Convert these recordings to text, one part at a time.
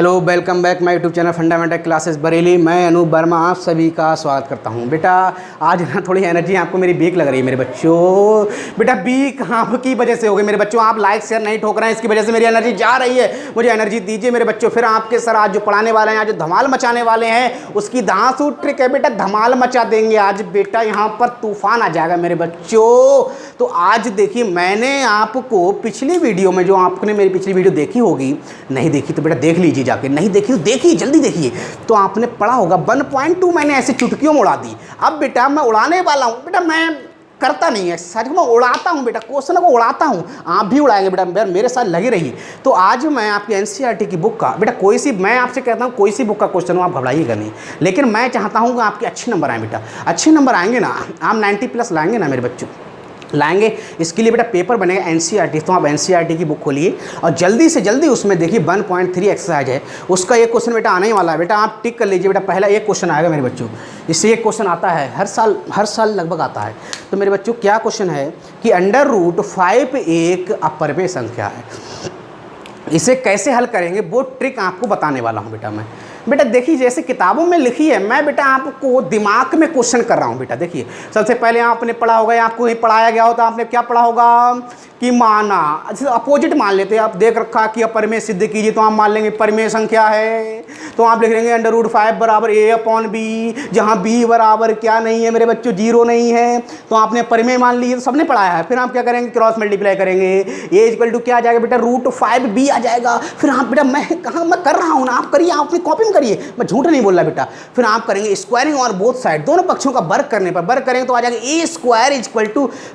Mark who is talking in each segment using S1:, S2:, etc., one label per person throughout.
S1: Hello, welcome back my YouTube channel fundamental classes Bareilly. मैं अनूप वर्मा आप सभी का स्वागत करता हूं। बेटा आज ना थोड़ी एनर्जी आपको मेरी वीक लग रही है मेरे बच्चों। बेटा वीक आपकी वजह से हो गई मेरे बच्चों। आप लाइक शेयर नहीं ठोक रहे हैं, इसकी वजह से मेरी एनर्जी जा रही है। मुझे एनर्जी दीजिए मेरे बच्चों। फिर आपके सर आज जो पढ़ाने वाले हैं, आज जो धमाल मचाने वाले हैं, उसकी धांसू ट्रिक है बेटा। धमाल मचा देंगे आज बेटा, यहाँ पर तूफान आ जाएगा मेरे बच्चों। तो आज देखिए, मैंने आपको पिछली वीडियो में, जो आपने मेरी पिछली वीडियो देखी होगी, नहीं देखी तो बेटा देख लीजिए जाके, नहीं देखी तो देखिए, जल्दी देखिए। तो आपने पढ़ा होगा 1.2 मैंने ऐसे चुटकियों में उड़ा दी। अब बेटा मैं उड़ाने वाला हूँ बेटा, मैं करता नहीं है सच में, उड़ाता हूँ बेटा, क्वेश्चन को उड़ाता हूँ। आप भी उड़ाएंगे बेटा, मेरे साथ लगी रहिए। तो आज मैं आपकी एनसीईआरटी की बुक का बेटा, कोई सी, मैं आपसे कहता हूँ कोई सी बुक का क्वेश्चन हो, आप घबराइएगा नहीं। लेकिन मैं चाहता हूँ कि आपके अच्छे नंबर आए बेटा। अच्छे नंबर आएंगे ना, आप 90+ लाएंगे ना मेरे बच्चों, लाएंगे। इसके लिए बेटा पेपर बनेगा एनसीईआरटी। तो आप एनसीईआरटी की बुक खोलिए और जल्दी से जल्दी उसमें देखिए 1.3 एक्सरसाइज है, उसका एक क्वेश्चन बेटा आने ही वाला है। बेटा आप टिक कर लीजिए बेटा, पहला एक क्वेश्चन आएगा मेरे बच्चों। इससे एक क्वेश्चन आता है हर साल लगभग आता है। तो मेरे बच्चों क्या क्वेश्चन है कि √5 एक अपरिमेय संख्या है, इसे कैसे हल करेंगे वो ट्रिक आपको बताने वाला हूँ बेटा मैं। बेटा देखिए, जैसे किताबों में लिखी है, मैं बेटा आपको दिमाग में क्वेश्चन कर रहा हूँ बेटा। देखिए सबसे पहले आपने पढ़ा होगा, या आपको ही पढ़ाया गया हो तो आपने क्या पढ़ा होगा कि माना, अपोजिट मान लेते हैं। आप देख रखा कि अपरिमेय सिद्ध कीजिए, तो आप मान लेंगे परिमेय संख्या है, तो आप लिख लेंगे √5 बराबर a/b, जहाँ b बराबर क्या नहीं है मेरे बच्चों, 0 नहीं है, तो आपने परिमेय मान ली, तो सबने पढ़ाया है। फिर आप क्या करेंगे, क्रॉस मल्टीप्लाई करेंगे, a क्या आ जाएगा बेटा, √5b आ जाएगा। फिर आप बेटा, मैं कहाँ, मैं कर रहा हूँ ना, आप करिए, आप अपनी कॉपी में करिए, मैं झूठ नहीं बोल रहा बेटा। फिर आप करेंगे स्क्वायरिंग और बोथ साइड, दोनों पक्षों का वर्ग करने पर, वर्ग करेंगे तो आ जाएगा a²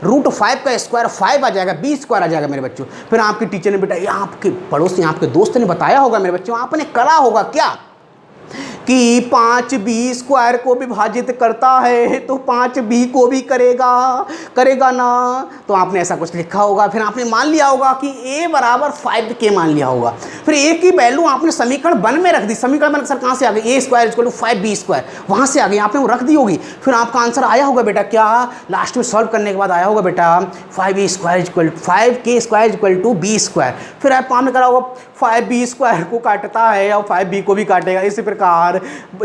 S1: √5 का स्क्वायर 5 आ जाएगा, b² आ जाएगा मेरे बच्चों। फिर आपकी टीचर ने बेटा, या आपके पड़ोसी, आपके दोस्त ने बताया होगा मेरे बच्चों, आपने करा होगा क्या कि 5b² को विभाजित करता है तो 5b को भी करेगा ना। तो आपने ऐसा कुछ लिखा होगा। फिर आपने मान लिया होगा कि a बराबर 5k मान लिया होगा। फिर a की वैल्यू आपने समीकरण 1 में रख दी। समीकरण 1 सर कहाँ से आ गई, a² 5b², वहाँ से आ गई, आपने वो रख दी होगी। फिर आपका आंसर आया होगा बेटा क्या, लास्ट में सॉल्व करने के बाद आया होगा बेटा 5k² b²। फिर आपने करा होगा 5b² को काटता है और 5b को भी काटेगा। इसी प्रकार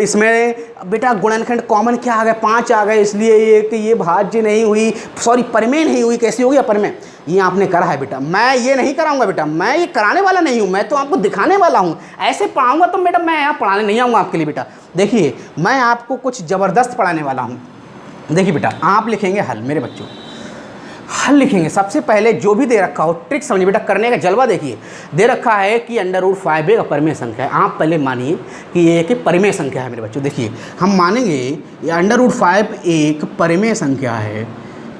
S1: इसमें बेटा गुणनखंड कॉमन क्या आ गया, 5 आ गए, इसलिए ये भाज्य नहीं हुई, सॉरी परिमेय नहीं हुई। कैसी होगी, अपरिमेय। ये आपने करा है बेटा। मैं ये नहीं कराऊंगा बेटा, मैं ये कराने वाला नहीं हूँ, मैं तो आपको दिखाने वाला हूँ। ऐसे पढ़ाऊंगा तो बेटा मैं यहाँ पढ़ाने नहीं आऊँगा आपके लिए बेटा। देखिए मैं आपको कुछ ज़बरदस्त पढ़ाने वाला हूँ। देखिए बेटा, आप लिखेंगे हल मेरे बच्चों, हल लिखेंगे। सबसे पहले जो भी दे रखा हो ट्रिक समझिए बेटा, करने का जलवा देखिए। दे रखा है कि √5 एक अपरिमेय संख्या है। आप पहले मानिए कि ये एक परिमेय संख्या है मेरे बच्चों। देखिए हम मानेंगे ये √5 एक परिमेय संख्या है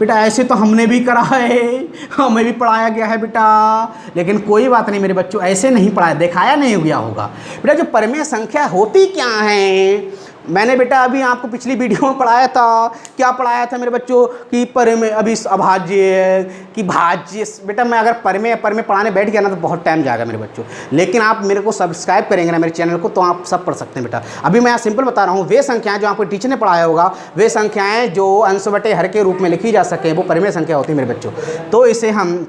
S1: बेटा। ऐसे तो हमने भी करा है, हमें भी पढ़ाया गया है बेटा, लेकिन कोई बात नहीं मेरे बच्चों, ऐसे नहीं पढ़ाया, दिखाया नहीं गया होगा बेटा। जो परिमेय संख्या होती क्या है, मैंने बेटा अभी आपको पिछली वीडियो में पढ़ाया था। क्या पढ़ाया था मेरे बच्चों कि परिमेय, अभी अभाज्य कि भाज्य। बेटा मैं अगर परिमेय पढ़ाने बैठ गया ना तो बहुत टाइम जाएगा मेरे बच्चों। लेकिन आप मेरे को सब्सक्राइब करेंगे ना मेरे चैनल को, तो आप सब पढ़ सकते हैं बेटा। अभी मैं सिंपल बता रहा हूँ, वे संख्याएं जो आपको टीचर ने पढ़ाया होगा, वे संख्याएँ जो अंश बटे हर के रूप में लिखी जा सके, वो परिमेय संख्या होती है मेरे बच्चों। तो इसे हम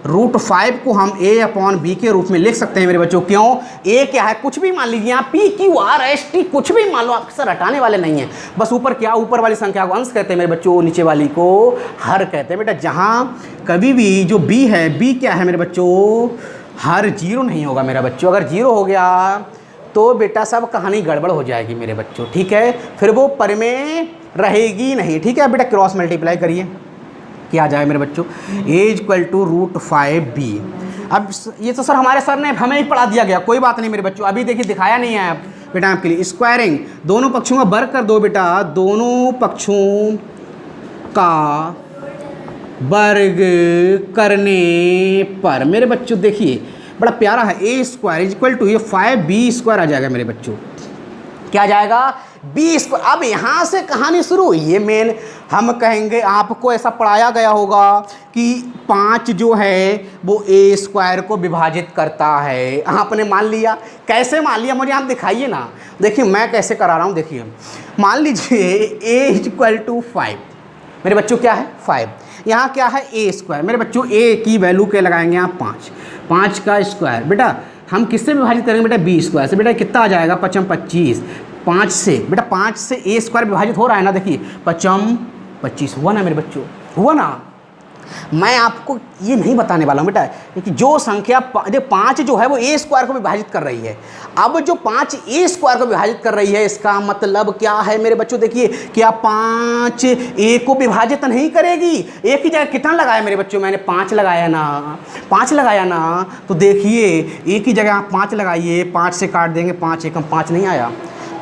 S1: √5 को हम a/b के रूप में लिख सकते हैं मेरे बच्चों। क्यों, a क्या है, कुछ भी मान लीजिए आप, PQRST कुछ भी मान लो, आप सर हटाने वाले नहीं हैं। बस ऊपर क्या, ऊपर वाली संख्या को अंश कहते हैं मेरे बच्चों, नीचे वाली को हर कहते हैं बेटा। जहाँ कभी भी जो b है, b क्या है मेरे बच्चों, हर 0 नहीं होगा मेरा बच्चों। अगर 0 हो गया तो बेटा सब कहानी गड़बड़ हो जाएगी मेरे बच्चों, ठीक है। फिर वो परिमेय रहेगी नहीं, ठीक है बेटा। क्रॉस मल्टीप्लाई करिए, क्या आ जाएगा मेरे बच्चों, a √5b। अब ये तो सर हमारे सर ने हमें ही पढ़ा दिया गया, कोई बात नहीं मेरे बच्चों। अभी देखिए दिखाया नहीं है बेटा आपके लिए। स्क्वायरिंग, दोनों पक्षों का वर्ग कर दो बेटा, दोनों पक्षों का वर्ग करने पर मेरे बच्चों देखिए बड़ा प्यारा है, a² ये 5b² आ जाएगा मेरे बच्चों। क्या आ जाएगा, b²। अब यहाँ से कहानी शुरू, ये मेन हम कहेंगे, आपको ऐसा पढ़ाया गया होगा कि 5 जो है वो a² को विभाजित करता है। आपने मान लिया, कैसे मान लिया मुझे आप दिखाइए ना। देखिए मैं कैसे करा रहा हूँ, देखिए मान लीजिए a = 5 मेरे बच्चों, क्या है 5, यहाँ क्या है a² मेरे बच्चों। a की वैल्यू क्या लगाएंगे आप, 5 का स्क्वायर बेटा। हम किससे विभाजित करेंगे बेटा, बी स्क्वायर से। बेटा कितना आ जाएगा, 5 25, 5 से बेटा 5 से ए स्क्वायर विभाजित हो रहा है ना, देखिए 5 25 हुआ ना मेरे बच्चों, हुआ ना। मैं आपको ये नहीं बताने वाला हूँ बेटा कि जो संख्या जो 5 जो है वो ए स्क्वायर को विभाजित कर रही है। अब जो 5 ए स्क्वायर को विभाजित कर रही है, इसका मतलब क्या है मेरे बच्चों, देखिए क्या 5 ए को विभाजित नहीं करेगी। ए की जगह कितना लगाया मेरे बच्चों, मैंने 5 लगाया ना, 5 लगाया ना। तो देखिए ए की जगह आप 5 लगाइए, 5 से काट देंगे, 5 एकम 5 नहीं आया।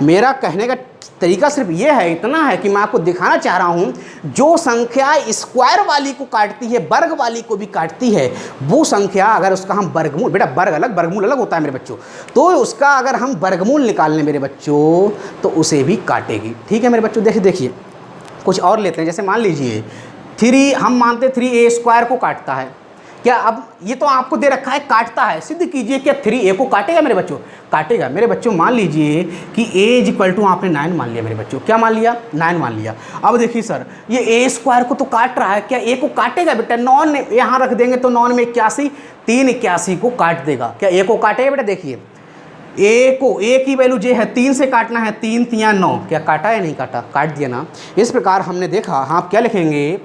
S1: मेरा कहने का तरीका सिर्फ ये है, इतना है कि मैं आपको दिखाना चाह रहा हूँ, जो संख्या स्क्वायर वाली को काटती है, वर्ग वाली को भी काटती है, वो संख्या अगर उसका हम वर्गमूल, बेटा वर्ग अलग वर्गमूल अलग होता है मेरे बच्चों, तो उसका अगर हम वर्गमूल निकालने मेरे बच्चों तो उसे भी काटेगी। ठीक है मेरे बच्चों, देखिए कुछ और लेते हैं। जैसे मान लीजिए 3, हम मानते 3a स्क्वायर को काटता है क्या। अब ये तो आपको दे रखा है काटता है, सिद्ध कीजिए क्या 3a को काटेगा मेरे बच्चों, काटेगा। मेरे बच्चों मान लीजिए कि a = आपने 9 मान लिया मेरे बच्चों, क्या मान लिया, 9 मान लिया। अब देखिए सर ये a स्क्वायर को तो काट रहा है, क्या a को काटेगा बेटा, 9 यहाँ रख देंगे तो 9 में 81, 3 81 को काट देगा। क्या a को काटेगा बेटा, देखिए a की वैल्यू जो है 3 से काटना है, 3 3 9, क्या काटा या नहीं काटा, काट दिया ना। इस प्रकार हमने देखा। हाँ आप क्या लिखेंगे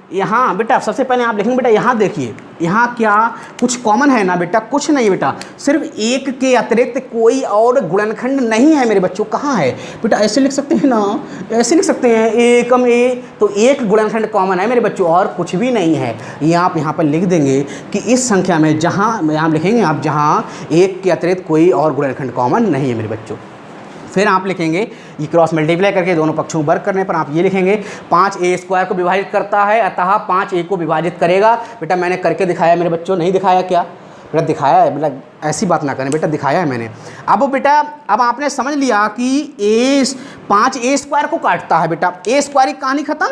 S1: यहाँ बेटा, सबसे पहले आप लिखेंगे बेटा, यहाँ देखिए यहाँ क्या कुछ कॉमन है ना बेटा, कुछ नहीं बेटा, सिर्फ 1 के अतिरिक्त कोई और गुणनखंड नहीं है मेरे बच्चों। कहाँ है बेटा, ऐसे लिख सकते हैं ना, ऐसे लिख सकते हैं, a, तो एक गुणनखंड कॉमन है मेरे बच्चों और कुछ भी नहीं है। ये आप यहाँ पर लिख देंगे कि इस संख्या में जहाँ यहाँ लिखेंगे आप, जहाँ 1 के अतिरिक्त कोई और गुणनखंड कॉमन नहीं है मेरे बच्चों। फिर आप लिखेंगे ये क्रॉस मल्टीप्लाई करके दोनों पक्षों को वर्ग करने पर आप ये लिखेंगे 5a स्क्वायर को विभाजित करता है, अतः 5a को विभाजित करेगा। बेटा मैंने करके दिखाया मेरे बच्चों, नहीं दिखाया क्या बेटा, दिखाया है बेटा, ऐसी बात ना करें बेटा, दिखाया है मैंने। अब बेटा अब आपने समझ लिया कि 5a स्क्वायर को काटता है बेटा, a स्क्वायर की कहानी खत्म।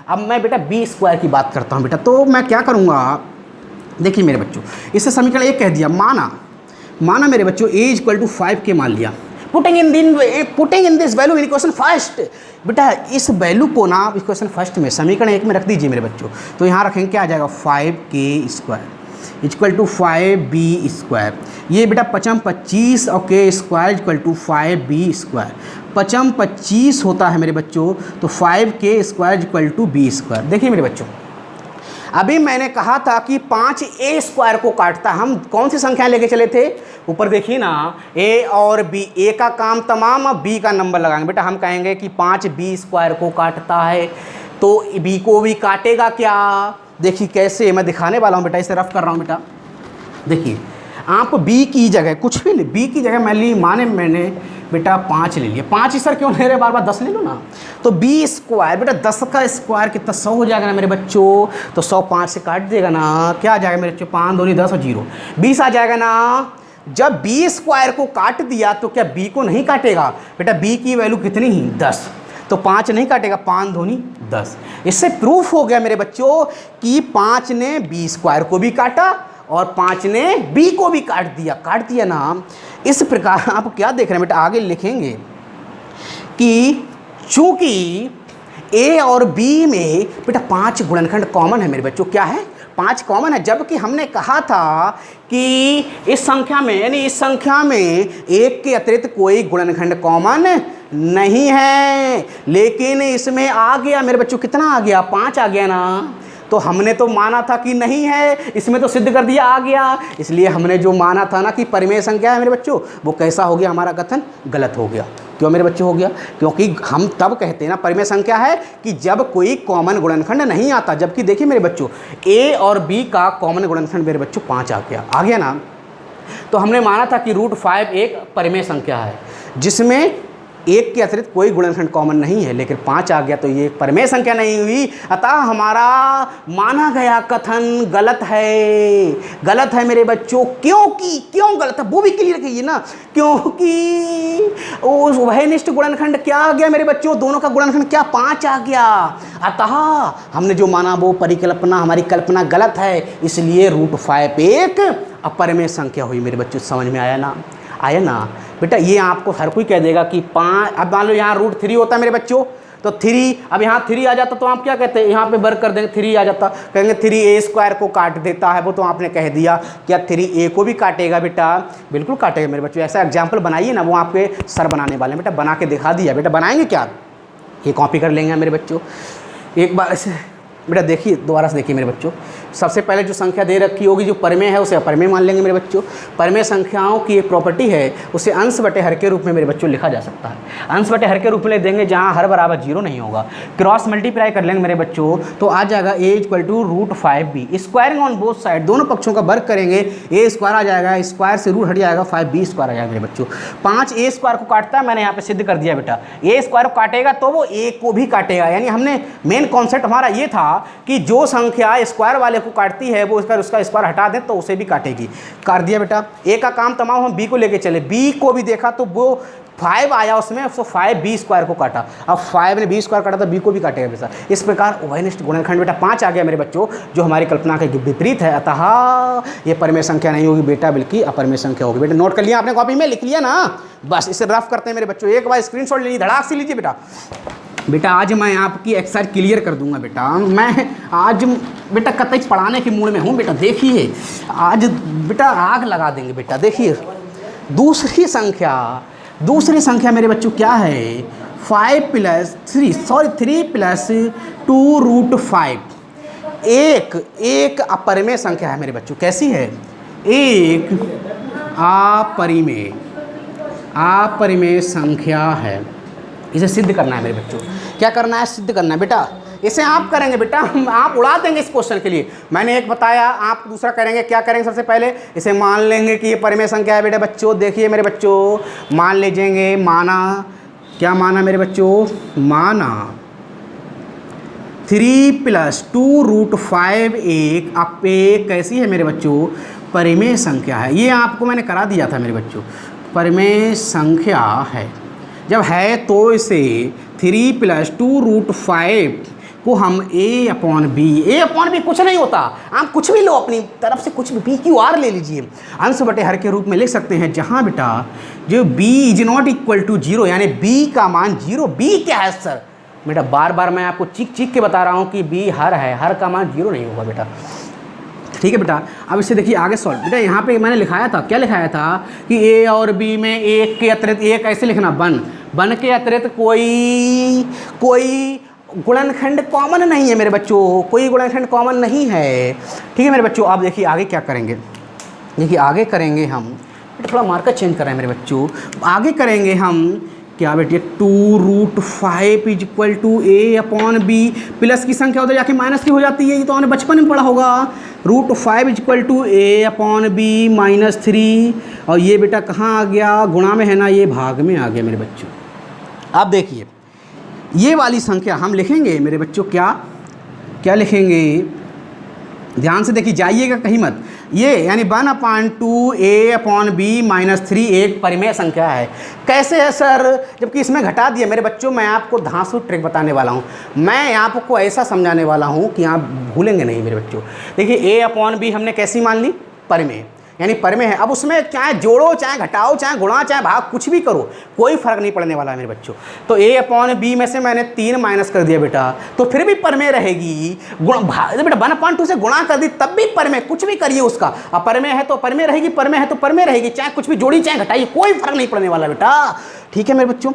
S1: अब मैं बेटा b स्क्वायर की बात करता हूँ बेटा, तो मैं क्या करूँगा, देखिए मेरे बच्चों, इससे समीकरण 1 कह दिया, माना मेरे बच्चों a = 5 के मान लिया। Putting in this value in equation first, बेटा इस वैल्यू को ना इक्वेशन फर्स्ट में, समीकरण 1 में रख दीजिए मेरे बच्चों। तो यहाँ रखेंगे क्या आ जाएगा, 5k स्क्वायर = 5b स्क्वायर। ये बेटा 5 25 और k स्क्वायर = 5b स्क्वायर। 5 25 होता है मेरे बच्चों, तो 5k स्क्वायर = b स्क्वायर। देखिए मेरे बच्चों, अभी मैंने कहा था कि 5a स्क्वायर को काटता, हम कौन सी संख्या लेके चले थे, ऊपर देखिए ना, a और b, a का काम तमाम, अब b का नंबर लगाएंगे बेटा। हम कहेंगे कि 5b स्क्वायर को काटता है, तो b को भी काटेगा क्या, देखिए कैसे, मैं दिखाने वाला हूँ बेटा, इसे रफ कर रहा हूँ बेटा। देखिए आप b की जगह कुछ भी b की जगह मैंने बेटा 5 ले लिया, 5 ही सर क्यों ले रहे, बार बार 10 ले लो ना। तो b स्क्वायर बेटा, 10 का स्क्वायर कितना, 100 हो जाएगा ना मेरे बच्चों, तो 100 5 से काट देगा ना, क्या आ जाएगा मेरे बच्चों, 5 दूनी 10 और 0 20 आ जाएगा ना। जब b स्क्वायर को काट दिया तो क्या b को नहीं काटेगा बेटा, b की वैल्यू कितनी ही 10, तो 5 नहीं काटेगा, 5 दूनी 10। इससे प्रूफ हो गया मेरे बच्चों कि 5 ने b स्क्वायर को भी काटा और 5 ने b को भी काट दिया ना। इस प्रकार आप क्या देख रहे हैं बेटा, आगे लिखेंगे कि चूंकि a और b में बेटा 5 गुणनखंड कॉमन है मेरे बच्चों, क्या है, 5 कॉमन है। जबकि हमने कहा था कि इस संख्या में, यानी इस संख्या में 1 के अतिरिक्त कोई गुणनखंड कॉमन नहीं है, लेकिन इसमें आ गया मेरे बच्चों, कितना आ गया, 5 आ गया ना। तो हमने तो माना था कि नहीं है, इसमें तो सिद्ध कर दिया आ गया। इसलिए हमने जो माना था ना कि परिमेय संख्या है मेरे बच्चों, वो कैसा हो गया, हमारा कथन गलत हो गया। क्यों मेरे बच्चे हो गया, क्योंकि हम तब कहते हैं ना परिमेय संख्या है कि जब कोई कॉमन गुणनखंड नहीं आता। जबकि देखिए मेरे बच्चों, a और b का कॉमन गुणनखंड मेरे बच्चों 5 आ गया ना। तो हमने माना था कि √5 एक परिमेय संख्या है जिसमें 1 के अतिरिक्त कोई गुणनखंड कॉमन नहीं है, लेकिन 5 आ गया तो ये परिमेय संख्या नहीं हुई। अतः हमारा माना गया कथन गलत है मेरे बच्चों। क्यों गलत है वो भी क्लियर कीजिए ना, क्योंकि उस उभयनिष्ठ गुणनखंड क्या आ गया मेरे बच्चों, दोनों का गुणनखंड क्या 5 आ गया। अतः हमने जो माना वो परिकल्पना, हमारी कल्पना गलत है, इसलिए √5 एक अपरिमेय संख्या हुई मेरे बच्चों। समझ में आया ना बेटा। ये आपको हर कोई कह देगा कि 5, अब मान लो यहाँ √3 होता है मेरे बच्चों, तो 3, अब यहाँ 3 आ जाता तो आप क्या कहते हैं, यहाँ पे वर्क कर देंगे, 3 आ जाता, कहेंगे 3a² को काट देता है, वो तो आपने कह दिया। क्या 3a को भी काटेगा बेटा? बिल्कुल काटेगा मेरे बच्चों। ऐसा एग्जाम्पल बनाइए ना, वो आपके सर बनाने वाले हैं बेटा, बना के दिखा दिया बेटा। बनाएंगे क्या? ये कॉपी कर लेंगे मेरे बच्चों। एक बार ऐसे बेटा देखिए, दोबारा से देखिए मेरे बच्चों। सबसे पहले जो संख्या दे रखी होगी, जो परिमेय है उसे अपरिमेय मान लेंगे मेरे बच्चों। परिमेय संख्याओं की एक प्रॉपर्टी है, उसे अंश बटे हर के रूप में मेरे बच्चों लिखा जा सकता है। अंश बटे हर के रूप में लिख देंगे जहाँ हर बराबर 0 नहीं होगा। क्रॉस मल्टीप्लाई कर लेंगे मेरे बच्चों, तो आ जाएगा a = √5b। Squaring on both side, दोनों पक्षों का वर्ग करेंगे, a² आ जाएगा, स्क्वायर से रूट हट जाएगा, 5b² आ जाएगा मेरे बच्चों। 5a² को काटता है, मैंने यहाँ पे सिद्ध कर दिया बेटा। a² को काटेगा तो वो a को भी काटेगा, यानी हमने मेन कॉन्सेप्ट हमारा ये था कि जो संख्या स्क्वायर वाले को काटती है वो उसका स्क्वायर हटा दे तो उसे भी काटेगी। काट दिया बेटा। ए का काम तमाम हम बी को लेके चले, बी को भी देखा तो वो 5 आया उसमें, उसको 5b² को काटा। अब 5 ने b² काटा तो b को भी काटेगा बेटा। इस प्रकार उभयनिष्ठ गुणनखंड बेटा 5 आ गया मेरे बच्चों, जो हमारी कल्पना के विपरीत है। अतः ये परिमेय संख्या नहीं होगी बेटा, बल्कि अपरिमेय संख्या होगी। बेटा नोट कर लिया आपने, कॉपी में लिख लिया ना? बस इसे रफ करते हैं मेरे बच्चों। एक बार स्क्रीनशॉट ले लीजिए, धड़ाक से लीजिए बेटा। बेटा आज मैं आपकी एक्सरसाइज क्लियर कर दूंगा बेटा। मैं आज बेटा कतई पढ़ाने के मूड में हूँ बेटा। देखिए आज बेटा आग लगा देंगे बेटा। देखिए दूसरी संख्या मेरे बच्चों क्या है? 3 + 2√5। एक अपरिमेय संख्या है मेरे बच्चों। कैसी है? एक अपरिमेय संख्या है। इसे सिद्ध करना है मेरे बच्चों। क्या करना है? सिद्ध करना है बेटा। इसे आप करेंगे बेटा, आप उड़ा देंगे इस क्वेश्चन के लिए। मैंने एक बताया, आप दूसरा करेंगे। क्या करेंगे? सबसे पहले इसे मान लेंगे कि ये परिमेय संख्या है बेटा बच्चों। देखिए मेरे बच्चों, मान लीजिएंगे, माना, क्या माना मेरे बच्चों? माना 3 + 2√5 एक कैसी है मेरे बच्चों? परिमेय संख्या है। ये आपको मैंने करा दिया था मेरे बच्चों, परिमेय संख्या है। जब है तो इसे 3 + 2√5 को हम a/b कुछ नहीं होता, आप कुछ भी लो अपनी तरफ से, कुछ भी PQR ले लीजिए, अंश बटे हर के रूप में लिख सकते हैं। जहाँ बेटा जो b ≠ 0, यानी b का मान 0। b क्या है सर? बेटा बार बार मैं आपको चीख के बता रहा हूँ कि b हर है, हर का मान 0 नहीं होगा बेटा। ठीक है बेटा। अब इसे देखिए आगे सॉल्व। बेटा यहाँ पे मैंने लिखाया था, क्या लिखाया था कि a और b में एक के अतिरिक्त, एक ऐसे लिखना, बन के अतिरिक्त कोई गुणनखंड कॉमन नहीं है मेरे बच्चों, कोई गुणनखंड कॉमन नहीं है। ठीक है मेरे बच्चों। अब देखिए आगे क्या करेंगे। देखिए आगे करेंगे हम, थोड़ा मार्कर चेंज कर रहे हैं मेरे बच्चों। आगे करेंगे हम क्या बेटे? 2√5 = a/b। प्लस की संख्या उधर जाके माइनस की हो जाती है, ये तो आपने बचपन में पढ़ा होगा। √5 = a/b - 3। और ये बेटा कहाँ आ गया? गुणा में है ना, ये भाग में आ गया मेरे बच्चों। अब देखिए ये वाली संख्या हम लिखेंगे मेरे बच्चों, क्या लिखेंगे? ध्यान से देखिए, जाइएगा कहीं मत। ये यानी 1/2 a/b - 3 एक परिमेय संख्या है। कैसे है सर? जबकि इसमें घटा दिया मेरे बच्चों। मैं आपको धांसू ट्रिक बताने वाला हूँ, मैं आपको ऐसा समझाने वाला हूँ कि आप भूलेंगे नहीं मेरे बच्चों। देखिए a/b हमने कैसी मान ली? परिमेय, यानी परिमेय है। अब उसमें चाहे जोड़ो, चाहे घटाओ, चाहे गुणा, चाहे भाग, कुछ भी करो, कोई फर्क नहीं पड़ने वाला है मेरे बच्चों। तो a/b में से मैंने 3 माइनस कर दिया बेटा, तो फिर भी परिमेय रहेगी। बेटा 1/2 से गुणा कर दी तब भी परिमेय, कुछ भी करिए उसका। अपरिमेय है तो परिमेय रहेगी, परिमेय है तो परिमेय रहेगी, चाहे कुछ भी जोड़ी चाहे घटाइए, कोई फर्क नहीं पड़ने वाला बेटा। ठीक है मेरे बच्चों।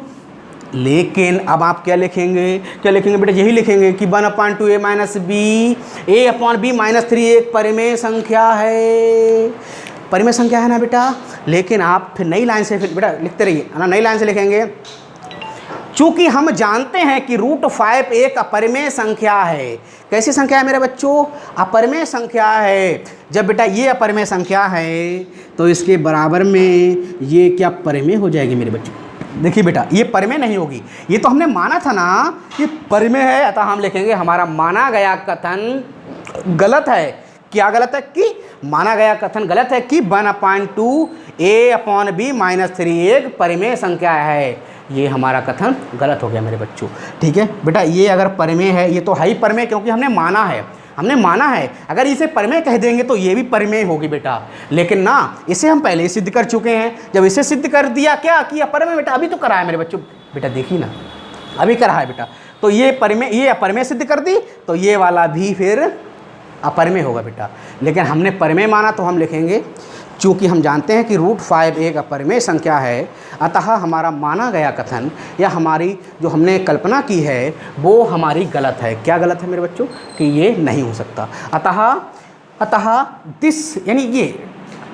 S1: लेकिन अब आप क्या लिखेंगे? बेटा यही लिखेंगे कि 1/2 a/b - 3 एक परिमेय संख्या है। परिमेय संख्या है ना बेटा। लेकिन आप फिर नई लाइन से फिर बेटा लिखते रहिए ना, नई लाइन से लिखेंगे। चूंकि हम जानते हैं कि √5 एक अपरिमेय संख्या है। कैसी संख्या है मेरे बच्चों? अपरिमेय संख्या है। जब बेटा ये अपरिमेय संख्या है तो इसके बराबर में ये क्या परिमेय हो जाएगी मेरे बच्चों? देखिए बेटा ये परिमेय नहीं होगी, ये तो हमने माना था ना कि परिमेय है, अतः हम लिखेंगे हमारा माना गया कथन गलत है। क्या गलत है? कि माना गया कथन गलत है कि 1/2 a/b - 3 एक परिमेय संख्या है। ये हमारा कथन गलत हो गया मेरे बच्चों। ठीक है बेटा, ये अगर परिमेय है, ये तो है ही परिमेय, क्योंकि हमने माना है। अगर इसे परिमेय कह देंगे तो ये भी परिमेय होगी बेटा। लेकिन ना, इसे हम पहले ही सिद्ध कर चुके हैं। जब इसे सिद्ध कर दिया क्या कि अपरिमेय बेटा, अभी तो करा है मेरे बच्चों। बेटा देखिए ना, अभी करा है बेटा। तो ये अपरिमेय सिद्ध कर दी, तो ये वाला भी फिर अपरिमेय होगा बेटा। लेकिन हमने परिमेय माना तो हम लिखेंगे, चूँकि हम जानते हैं कि √5 एक अपरिमेय संख्या है, अतः हमारा माना गया कथन या हमारी जो हमने कल्पना की है वो हमारी गलत है। क्या गलत है मेरे बच्चों? कि ये नहीं हो सकता। अतः दिस यानी ये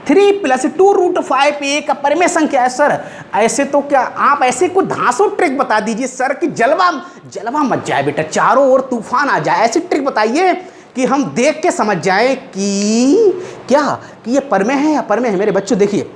S1: 3 + 2 √5 एक अपरिमेय संख्या है। सर ऐसे तो क्या आप ऐसे कोई धांसू ट्रिक बता दीजिए सर कि जलवा मच जाए बेटा, चारों ओर तूफान आ जाए, ऐसी ट्रिक बताइए कि हम देख के समझ जाएं कि क्या कि ये परिमेय है या अपरिमेय है। मेरे बच्चों देखिए,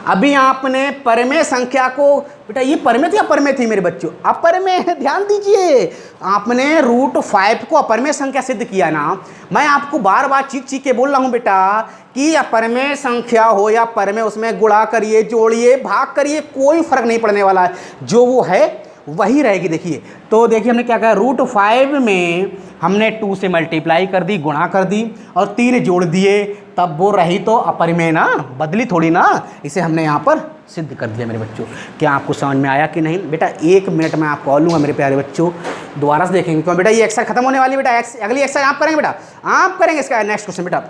S1: अभी आपने परिमेय संख्या को बेटा, ये परिमेय थी अपरिमेय थी मेरे बच्चों? अपरिमेय है, ध्यान दीजिए। आपने √5 को अपरिमेय संख्या सिद्ध किया ना। मैं आपको बार बार चीख के बोल रहा हूँ बेटा कि अपरिमेय संख्या हो या परिमेय, उसमें गुणा करिए, जोड़िए, भाग करिए, कोई फर्क नहीं पड़ने वाला है, जो वो है वही रहेगी। देखिए तो देखिए हमने क्या कहा, √5 में हमने 2 से मल्टीप्लाई कर दी, गुणा कर दी और 3 जोड़ दिए, तब वो रही तो अपरिमेय ना, बदली थोड़ी ना। इसे हमने यहाँ पर सिद्ध कर दिया मेरे बच्चों। क्या आपको समझ में आया कि नहीं? बेटा 1 मिनट में आपको और लूँगा मेरे प्यारे बच्चों, दोबारा से देखेंगे क्यों बेटा ये एक्सरसाइज खत्म होने वाली बेटा। अगली एक्सरसाइज आप करेंगे बेटा, आप करेंगे इसका नेक्स्ट क्वेश्चन। बेटा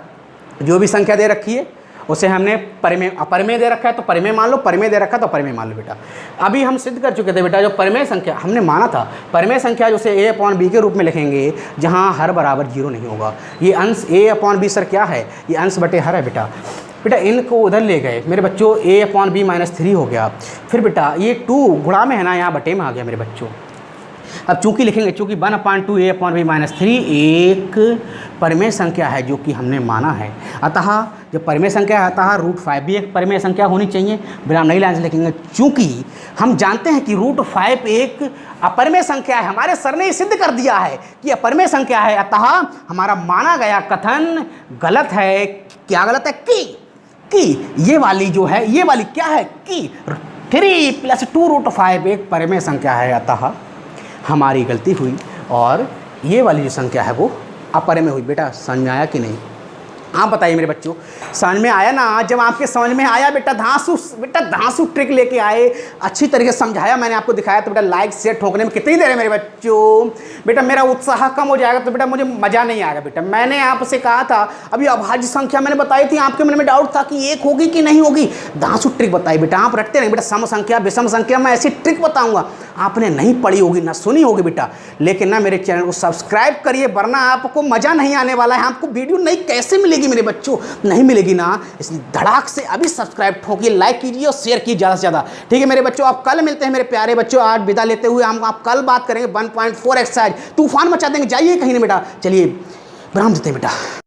S1: जो भी संख्या दे रखी है उसे हमने अपरिमेय दे रखा है तो परिमेय मान लो, परिमेय दे रखा है तो परिमेय मान लो बेटा। अभी हम सिद्ध कर चुके थे बेटा, जो परिमेय संख्या हमने माना था, परिमेय संख्या जो से a/b के रूप में लिखेंगे, जहां हर बराबर 0 नहीं होगा। ये अंश a/b सर क्या है? ये अंश बटे हर है बेटा। बेटा इनको उधर ले गए मेरे बच्चों, a/b -3 हो गया। फिर बेटा ये 2 गुणा में है ना, यहाँ बटे में आ गया मेरे बच्चों। अब चूंकि लिखेंगे, चूंकि 1/2 a/b -3 एक परिमेय संख्या है जो कि हमने माना है, अतः जो परिमेय संख्या है अतः √5 भी एक परिमेय संख्या होनी चाहिए। विराम नहीं लाइन से लिखेंगे, चूंकि हम जानते हैं कि √5 एक अपरिमेय संख्या है। हमारे सर ने सिद्ध कर दिया है कि अपरिमेय संख्या है, अतः हमारा माना गया कथन गलत है। क्या गलत है? कि ये वाली जो है, ये वाली क्या है कि 3 + 2 √5 एक परिमेय संख्या है, अतः हमारी गलती हुई और ये वाली जो संख्या है वो अपरिमेय हुई। बेटा समझ में आया कि नहीं? आप बताइए मेरे बच्चों, समझ में आया ना? जब आपके समझ में आया बेटा धांसू ट्रिक लेके आए, अच्छी तरीके से समझाया, मैंने आपको दिखाया, तो बेटा लाइक शेयर ठोकने में कितनी देर है मेरे बच्चों? बेटा मेरा उत्साह कम हो जाएगा तो बेटा मुझे मज़ा नहीं आएगा। बेटा मैंने आपसे कहा था, अभी अभाज्य संख्या मैंने बताई थी, आपके मन में डाउट था कि 1 होगी कि नहीं होगी। धांसू ट्रिक बताई बेटा, आप रटते नहीं बेटा। सम संख्या विषम संख्या मैं ऐसी ट्रिक बताऊँगा, आपने नहीं पढ़ी होगी ना सुनी होगी बेटा, लेकिन ना मेरे चैनल को सब्सक्राइब करिए, वरना आपको मज़ा नहीं आने वाला है। आपको वीडियो नहीं कैसे मिलेगी मेरे बच्चों? नहीं मिलेगी ना, इसलिए धड़ाक से अभी सब्सक्राइब ठोकिए, लाइक कीजिए और शेयर कीजिए ज़्यादा से ज़्यादा। ठीक है मेरे बच्चों, आप कल मिलते हैं मेरे प्यारे बच्चों। आज विदा लेते हुए आप कल बात करेंगे 1.4 एक्सरसाइज, तूफान मचा देंगे। जाइए कहीं नहीं बेटा, चलिए विराम देते हैं बेटा।